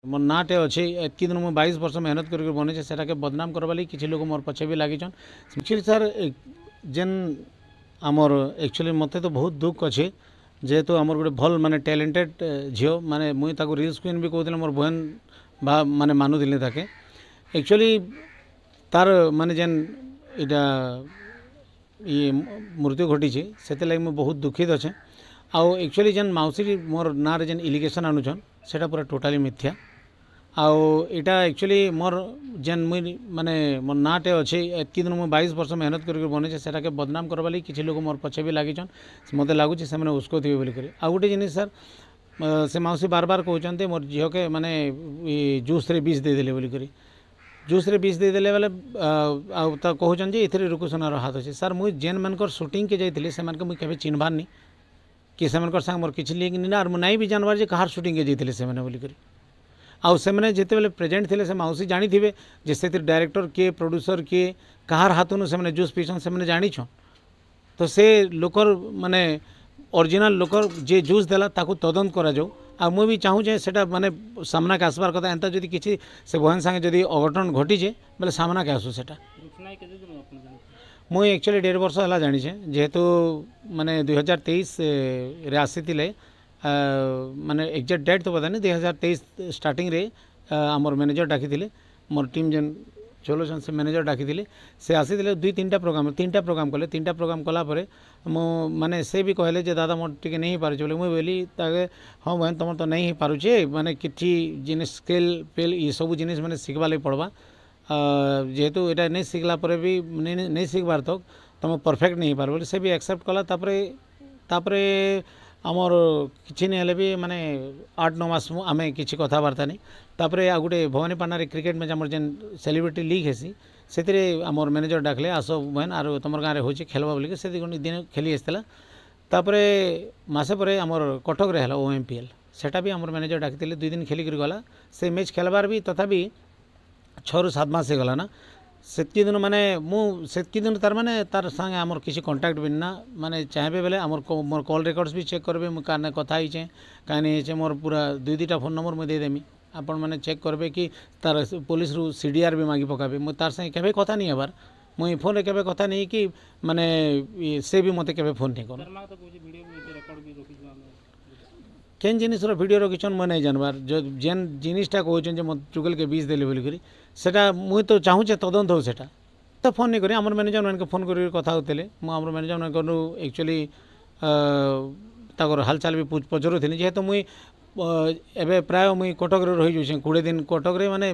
मोर नाटे अच्छे एतकी दिन मुझे 22 वर्ष मेहनत करके बने से बदनाम करवा लगी किसी लोग मोर पछे भी लगी एक्चुअली सर जेन आमर एक्चुअली मत तो बहुत दुख अच्छे जेहेतु आमर गोटे भल माने टैलेंटेड झील माने मुई ताको रील्स क्वीन भी कहते मोर बहन बा माने मानुले ताके एक्चुअली तार माने जेन इटा ये मृत्यु घटी से लगे मुझे बहुत दुखित अच्छे आउ एक्चुअली जेन मौसी मोर ना जेन इलिगेशन आणुछन सेटा पूरा टोटाली मिथ्या आउ इटा एक्चुअली मोर जेन मुई माने मोर नाटे अच्छे एतकी दिन मुझे 22 वर्ष मेहनत करके बने से बदनाम करवा लगी किसी लोग मोर पछे भी लगी मत लगुच से उसको थे बोलिक आउ गोटे जिन सर से मौसी बार बार कहते मोर झील के माने जूस रे बीज देदेले बोलिक जूस रे बीज देदेले बेले कहते ये रुकुसनार हाथ अच्छे सर मुई जेन मानकर सुटिंग के जाइए से मुझे केवे चिन्हबार नहीं कि से मोर किसी लिंक नहीं ना नहीं भी जानवर जे कहार सुटिंग के जाइए से बोलिक आउ से मैंने जिते बेले प्रेजेंट थे से मौसी जानी थे जे डायरेक्टर किए प्रोड्यूसर किए कहार हाथों से जूस पीछन से मैंने जानी तो से लोकर माने ओरिजिनल लोकर जे जूस देला ताकू तदंत करा जाऊ आ मुझे भी चाहूँ सेटा माने सामना के आसबार कथा एंता जदि किसी से बहन संगे जदि अघटन घटीचे बोले सामना के आसू सेटा मुझे एक्चुअली 1.5 वर्ष है जानीचे जेहेतु माने 2023 रे आसी माने एक्जाक्ट डेट तो पता नहीं 2023 स्टार्टिंग रे आमर मैनेजर डाकी मोर टीम जेन चलोन से मैनेजर डाकी से आसी 2-3टा प्रोग्राम कले 3टा प्रोग्राम कलापर मो माने से भी कहले जे दादा मोर टिके नहीं पारे बोले मुझे बोली ताके हाँ बहन तुम तो नहीं पारुचे माने किसी जिन स्केल पेल ये सब जिन मैंने शिखवा लगे पड़वा जेहेतु यहाँ नहीं शिखला भी नहीं शिखबार तक तुम परफेक्ट नहीं पार बोले से भी एक्सेप्ट कला तापरे आमर किसी नहीं भी माने 8-9 मास आम किसी कथबार्ता नहीं तापर आ गोटे भवानी पाना क्रिकेट मैच आम जेन सेलिब्रिटी लीग हेसी से आमर मैनेजर डाकले आस बहन आर तुम गाँव में हो खेलवा बोलिक से दिन खेली आसला तापर मसे पर आमर कटक रे हला OMPL सेटा भी आमर मैनेजर डाकी 2 दिन खेलिक गला से मैच खेलबार भी तथापि 6-7 मास हो गला ना सेतकी दिन माने सेतकी दिन तार माने तार संगे आमर किसी कांटेक्ट भी ना माने चाहे बेले आमर मोर कॉल रिकॉर्ड्स भी चेक करबे मु काने कथा हिचे काने हिचे मोर पूरा 2-2टा फोन नंबर मुझे देदेमी आपण मैंने चेक करबे कि तार पुलिस रु CDR भी मांगी पकाबे मु तार संगे केबे कथा नहीं हबार मुई फोन रे केबे कथा नहीं कि माने से भी मते केबे फोन नहीं कर केन जिनिस वीडियो रखिछन मैं नहीं जानबार जो जेन जिनिसटा कहछन जे मत चुगल के बीज देले बोली करी सेटा मुई तो चाहूचे तदंत हो सेटा तो फोन नहीं करी आमर मैनेजर मान के फोन कर कथा होते आमर मैनेजर मान एक्चुअली ताकर हालचाल भी पचरुली जेहेतु मुई एबे प्राय मुई कटक रही 20 दिन कटक माने